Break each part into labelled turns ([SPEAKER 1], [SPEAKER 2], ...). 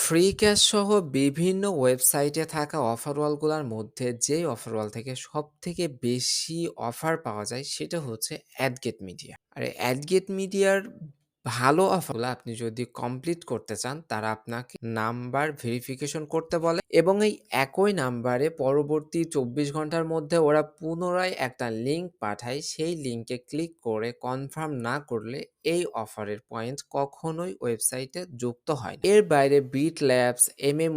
[SPEAKER 1] Free cash সহ বিভিন্ন ওয়েবসাইটে থাকা অফারওয়ালগুলার মধ্যে যেই অফারওয়াল থেকে সবথেকে বেশি অফার পাওয়া যায় সেটা হচ্ছে অ্যাডগেট মিডিয়া। আর অ্যাডগেট মিডিয়ার ভালো অফারগুলো আপনি যদি কমপ্লিট করতে চান তারা আপনাকে নাম্বার ভেরিফিকেশন করতে বলে এবং এই একই নাম্বারে পরবর্তী ২৪ ঘন্টার মধ্যে ওরা পুনরায় একটা লিঙ্ক পাঠায়। সেই লিঙ্কে ক্লিক করে কনফার্ম না করলে এই অফারের পয়েন্ট কখনোই ওয়েবসাইটে যুক্ত হয় না। এর বাইরে বিট ল্যাবস,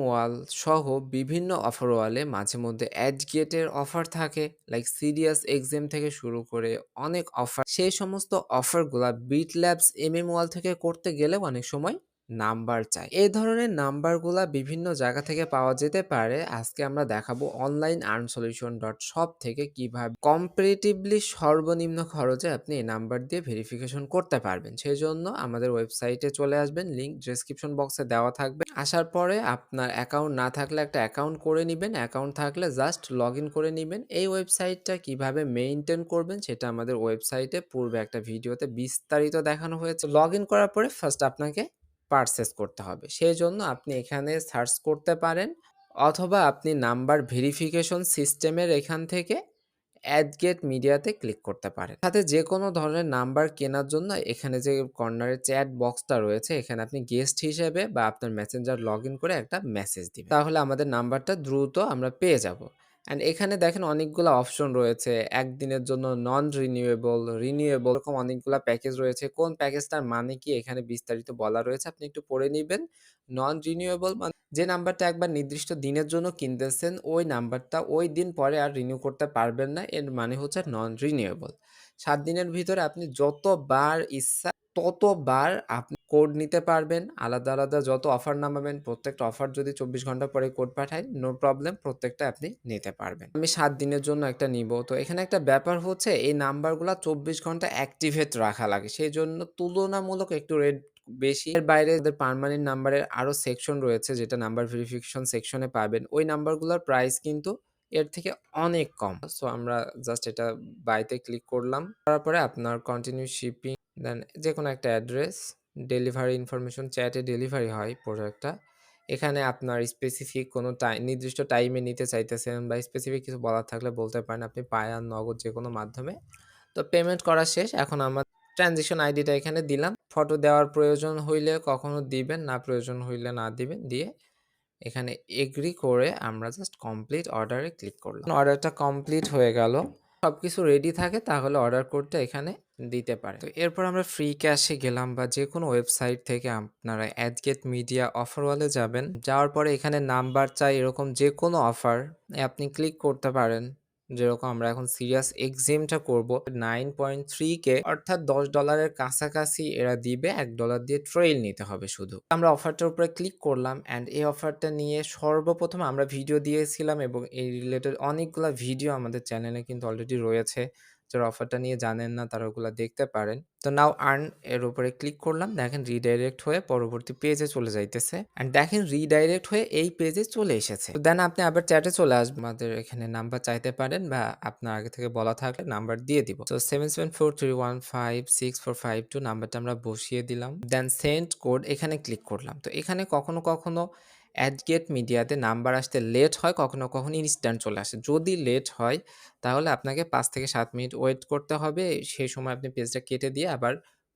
[SPEAKER 1] ওয়াল সহ বিভিন্ন অফার ওয়ালে মাঝে মধ্যে অ্যাডগেটের অফার থাকে, লাইক সিরিয়াস এক্সএম থেকে শুরু করে অনেক অফার। সেই সমস্ত অফারগুলা বিট ল্যাবস, ওয়াল থেকে করতে গেলেও অনেক সময় নাম্বার চাই। এই ধরনের নাম্বারগুলা বিভিন্ন জায়গা থেকে পাওয়া যেতে পারে। আজকে আমরা দেখাবো online earn solution dot shop থেকে কিভাবে কম্পারেটিভলি সর্বনিম্ন খরচে আপনি এই নাম্বার দিয়ে ভেরিফিকেশন করতে পারবেন। সেই জন্য আমাদের ওয়েবসাইটে চলে আসবেন, লিঙ্ক ডেসক্রিপশন বক্সে দেওয়া থাকবে। আসার পরে আপনার অ্যাকাউন্ট না থাকলে একটা অ্যাকাউন্ট করে নেবেন, অ্যাকাউন্ট থাকলে জাস্ট লগ ইন করে নেবেন। এই ওয়েবসাইটটা কিভাবে মেইনটেইন করবেন সেটা আমাদের ওয়েবসাইটে পূর্বে একটা ভিডিওতে বিস্তারিত দেখানো হয়েছে। লগ ইন করার পরে ফার্স্ট আপনাকে পারচেজ করতে হবে। সেজন্য আপনি এখানে সার্চ করতে পারেন অথবা আপনি নাম্বার ভেরিফিকেশন সিস্টেমের এখান থেকে অ্যাডগেট মিডিয়াতে ক্লিক করতে পারেন। সাথে যেকোনো ধরনের নাম্বার কেনার জন্য এখানে যে কর্নারে চ্যাট বক্সটা রয়েছে এখানে আপনি গেস্ট হিসেবে বা আপনার মেসেঞ্জার লগইন করে একটা মেসেজ দিবেন। তাহলে আমাদের নাম্বারটা দ্রুত আমরা পেয়ে যাব। অ্যান্ড এখানে দেখেন অনেকগুলা অপশন রয়েছে। ১ দিনের জন্য নন রিনিউয়েবল, রিনিউয়েবল এরকম অনেকগুলা প্যাকেজ রয়েছে। কোন প্যাকেজটার মানে কি এখানে বিস্তারিত বলা রয়েছে, আপনি একটু পড়ে নিবেন। নন রিনিউয়েবল মানে যে নাম্বারটা একবার নির্দিষ্ট দিনের জন্য কিনতেছেন ওই নাম্বারটা ওই দিন পরে আর রিনিউ করতে পারবেন না। এর মানে হচ্ছে নন রিনিউয়েবল। ৭ দিনের ভিতরে আপনি যতবার ইচ্ছা ততবার আপনি কোড নিতে পারবেন। আলাদা, আলাদা যত অফার নামাবেন প্রত্যেকটা অফার যদি ২৪ ঘন্টা পরে কোড পাঠায় নো প্রবলেম, প্রত্যেকটা আপনি নিতে পারবেন। আমি ৭ দিনের জন্য একটা নিবো। তো এখানে একটা ব্যাপার হচ্ছে এই নাম্বারগুলা ২৪ ঘন্টা অ্যাক্টিভেট রাখা লাগে। সেজন্য তুলনামূলক একটু রেট বেশি। এর বাইরে ওদের পার্মানেন্ট নাম্বারের আরো সেকশন রয়েছে যেটা নাম্বার ভেরিফিকেশন সেকশনে পাবেন। ওই নাম্বারগুলোর প্রাইস কিন্তু এর থেকে অনেক কম। সো আমরা জাস্ট এটা বাইতে ক্লিক করলাম। করার পরে আপনার কন্টিনিউ শিপিং, দেন যেকোনো একটা অ্যাড্রেস, ডেলিভারি ইনফরমেশন, চ্যাটে ডেলিভারি হয় প্রোডাক্টটা। এখানে আপনার স্পেসিফিক কোনো নির্দিষ্ট টাইমে নিতে চাইতেছেন বা স্পেসিফিক কিছু বলার থাকলে বলতে পারেন। আপনি পায়া, নগদ যেকোনো মাধ্যমে। তো পেমেন্ট করা শেষ। এখন আমার ট্রানজিশন আইডিটা এখানে দিলাম। ফটো দেওয়ার প্রয়োজন হইলে কখনো দিবেন, না প্রয়োজন হইলে না দিবেন। দিয়ে এখানে এগ্রি করে আমরা জাস্ট কমপ্লিট অর্ডারে ক্লিক করলাম। অর্ডারটা কমপ্লিট হয়ে গেল। সবকিছু রেডি থাকে তাহলে অর্ডার কোডটা এখানে দিতে পারেন। তো এরপর আমরা ফ্রি ক্যাশে গেলাম বা যেকোনো ওয়েবসাইট থেকে আপনারা অ্যাডগেট মিডিয়া অফার ওয়ালে যাবেন। যাওয়ার পরে এখানে নাম্বার চাই এরকম যেকোনো অফার আপনি ক্লিক করতে পারেন। যেরকম আমরা এখন সিরিয়াস এক্সএমটা করব 9.3K অর্থাৎ $10 কাছাকাছি এরা দিবে। $1 দিয়ে ট্রেইল নিতে হবে শুধু। আমরা অফারটার উপরে ক্লিক করলাম অ্যান্ড এই অফারটা নিয়ে সর্বপ্রথম আমরা ভিডিও দিয়েছিলাম এবং এই রিলেটেড অনেকগুলা ভিডিও আমাদের চ্যানেলে কিন্তু অলরেডি রয়েছে। যারা অফারটা নিয়ে জানেন না তারা ওগুলা দেখতে পারেন। তো নাও আর্ন এর উপরে ক্লিক করলাম। দেখেন রিডাইরেক্ট হয়ে পরবর্তী পেজে চলে যাইতেছে। অ্যান্ড দেখেন রিডাইরেক্ট হয়ে এই পেজে চলে এসেছে। দেন আপনি আবার চ্যাটে চলে আসবেন। আমাদের এখানে নাম্বার চাইতে পারেন বা আপনার আগে থেকে বলা থাকলে নাম্বার দিয়ে দিব। তো 7743156452 নাম্বারটা আমরা বসিয়ে দিলাম। দেন সেন্ড কোড এখানে ক্লিক করলাম। তো এখানে কখনো, কখনো অ্যাডগেট মিডিয়াতে নাম্বার আসতে লেট হয়, কখনো, কখনো ইনস্ট্যান্ট চলে আসে। যদি লেট হয় তাহলে আপনাকে ৫ থেকে ৭ মিনিট ওয়েট করতে হবে। সেই সময় আপনি পেজটা কেটে দিয়ে আবার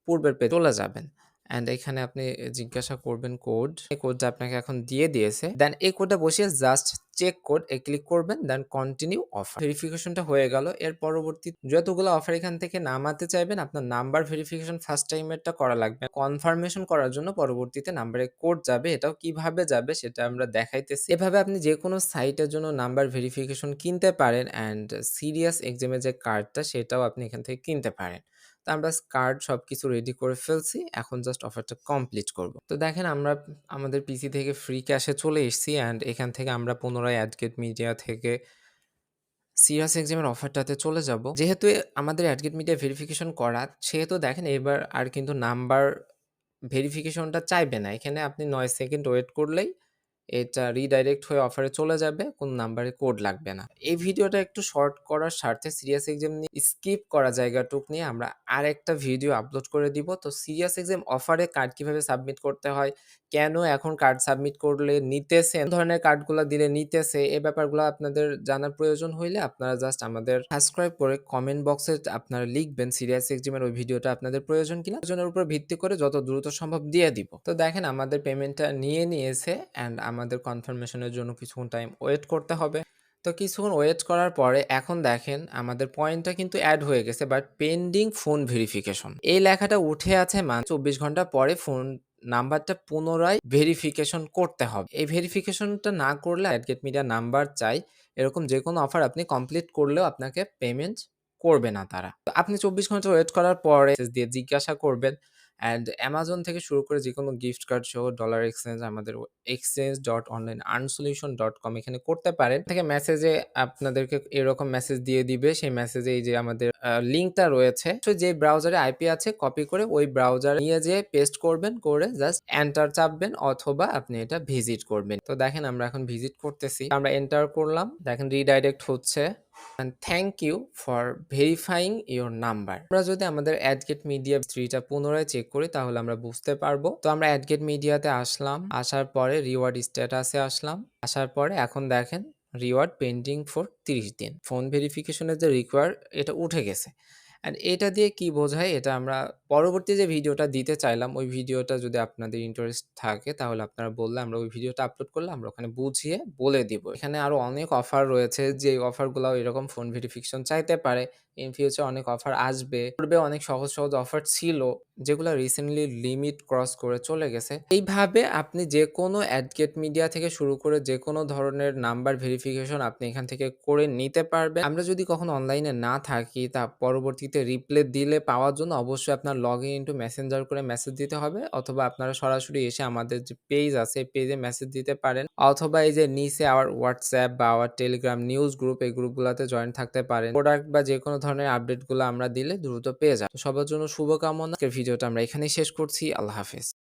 [SPEAKER 1] পূর্বের পেজে চলে যাবেন। অ্যান্ড এখানে আপনি জিজ্ঞাসা করবেন কোড। এই কোডটা আপনাকে এখন দিয়ে দিয়েছে। দেন এই কোডটা বসিয়ে জাস্ট চেক কোড এ ক্লিক করবেন। Then continue offer. ভেরিফিকেশনটা হয়ে গেল। এর পরবর্তী যতগুলো অফার এখান থেকে নামাতে চাইবেন আপনার নাম্বার ভেরিফিকেশন ফার্স্ট টাইমেরটা করা লাগবে। কনফার্মেশন করার জন্য পরবর্তীতে নাম্বারে কোড যাবে। এটাও কিভাবে যাবে সেটা আমরা দেখাইতেছি। এভাবে আপনি যেকোনো সাইটের জন্য নাম্বার ভেরিফিকেশন কিনতে পারেন অ্যান্ড সিরিয়াস এক্সামের যে কার্ডটা সেটাও আপনি এখান থেকে কিনতে পারেন। তো আমরা কার্ড সবকিছু রেডি করে ফেলছি। এখন জাস্ট অফারটা কমপ্লিট করব। তো দেখেন আমরা আমাদের পিসি থেকে ফ্রি ক্যাশে চলে এসেছি অ্যান্ড এখান থেকে আমরা পুনরায় অ্যাডগেট মিডিয়া থেকে সিরিয়াস এক্সামের অফারটাতে চলে যাব। যেহেতু আমাদের অ্যাডগেট মিডিয়া ভেরিফিকেশন করা, সেহেতু দেখেন এবার আর কিন্তু নাম্বার ভেরিফিকেশনটা চাইবে না। এখানে আপনি ৯ সেকেন্ড ওয়েট করলেই এটা রিডাইরেক্ট হয়ে অফারে চলে যাবে। কোন নাম্বারে কোড লাগবে না। এই ভিডিওটা একটু শর্ট করার স্বার্থে সিরিয়াস এক্সাম নিয়ে স্কিপ করা জায়গাটুক নিয়ে আমরা আরেকটা ভিডিও আপলোড করে দিব। তো সিরিয়াস এক্সাম অফারে কার্ড কিভাবে সাবমিট করতে হয়, কেন এখন কার্ড সাবমিট করলে নিতেছে, কোন ধরনের কার্ডগুলা দিলে নিতেছে, এই ব্যাপারগুলো আপনাদের জানার প্রয়োজন হইলে আপনারা জাস্ট আমাদের সাবস্ক্রাইব করে কমেন্ট বক্সে আপনারা লিখবেন সিরিয়াস এক্সামের ওই ভিডিওটা আপনাদের প্রয়োজন কিনা। প্রয়োজনের উপর ভিত্তি করে যত দ্রুত সম্ভব দিয়ে দিব। তো দেখেন আমাদের পেমেন্টটা নিয়ে নিয়েছে অ্যান্ড আমাদের কনফার্মেশনের জন্য কিছুক্ষণ টাইম ওয়েট করতে হবে। তো কিছুক্ষণ ওয়েট করার পরে এখন দেখেন আমাদের পয়েন্টটা কিন্তু অ্যাড হয়ে গেছে, বাট পেন্ডিং ফোন ভেরিফিকেশন এই লেখাটা উঠে আছে। মানে 24 ঘন্টা পরে ফোন নাম্বারটা পুনরায় ভেরিফিকেশন করতে হবে। এই ভেরিফিকেশনটা না করলে অ্যাডগেট মিডিয়া নাম্বার চাই, এরকম যে কোনো অফার আপনি কমপ্লিট করলেও আপনাকে পেমেন্ট করবে না তারা। তো আপনি 24 ঘন্টা ওয়েট করার পরে মেসেজ দিয়ে জিজ্ঞাসা করবেন। অ্যান্ড অ্যামাজন থেকে শুরু করে যেকোনো গিফট কার্ড সহ ডলার এক্সচেঞ্জ আমাদের exchange.onlineearnsolution.com এখানে করতে পারেন। থেকে মেসেজে আপনাদেরকে এরকম মেসেজ দিয়ে দিবে। সেই মেসেজে এই যে আমাদের লিঙ্কটা রয়েছে, তো যে ব্রাউজারে আইপি আছে কপি করে ওই ব্রাউজার নিয়ে যেয়ে পেস্ট করবেন, করে জাস্ট এন্টার চাপবেন অথবা আপনি এটা ভিজিট করবেন। তো দেখেন আমরা এখন ভিজিট করতেছি, আমরা এন্টার করলাম, দেখেন রিডাইরেক্ট হচ্ছে। and thank you for verifying your number। আমরা যদি আমাদের adgate media ট্রিটা পুনরায় চেক করি তাহলে আমরা বুঝতে পারবো। তো আমরা adgate mediaতে আসলাম, আসার পরে রিওয়ার্ড স্ট্যাটাসে আসলাম, আসার পরে এখন দেখেন রিওয়ার্ড পেন্ডিং ফর 30 দিন। ফোন ভেরিফিকেশনের যে রিকোয়ার এটা উঠে গেছে। অ্যান্ড এটা দিয়ে কি বোঝায়, এটা আমরা পরবর্তী যে ভিডিওটা দিতে চাইলাম ওই ভিডিওটা যদি আপনাদের ইন্টারেস্ট থাকে তাহলে আপনারা বললে আমরা ওই ভিডিওটা আপলোড করলে আমরা ওখানে বুঝিয়ে বলে দিব। এখানে আরো অনেক অফার রয়েছে, যে অফারগুলো এরকম ফোন ভেরিফিকেশন চাইতে পারে। ইন ফিউচার অনেক অফার আসবে, পূর্বে অনেক সহজ সহজ অফার ছিল যেগুলো রিসেন্টলি লিমিট ক্রস করে চলে গেছে। এইভাবে আপনি যে কোনো অ্যাডগেট মিডিয়া থেকে শুরু করে যে কোনো ধরনের নাম্বার ভেরিফিকেশন আপনি এখান থেকে করে নিতে পারবেন। আমরা যদি কখনো অনলাইনে না থাকি তা পরবর্তীতে রিপ্লে দিলে পাওয়ার জন্য অবশ্যই আপনার লগ ইন ইনটু মেসেঞ্জার করে মেসেজ দিতে হবে, অথবা আপনারা সরাসরি এসে আমাদের যে পেজ আছে পেজে মেসেজ দিতে পারেন, অথবা এই যে নিচে আওয়ার হোয়াটসঅ্যাপ বা আওয়ার টেলিগ্রাম নিউজ গ্রুপ এই গ্রুপগুলোতে জয়েন থাকতে পারেন। প্রোডাক্ট বা যে কোনো ধরনের আপডেটগুলো আমরা দিলে দ্রুত পেয়ে যান। তো সবার জন্য শুভকামনা। আজকের ভিডিওটা আমরা এখানেই শেষ করছি। আল্লাহ হাফেজ।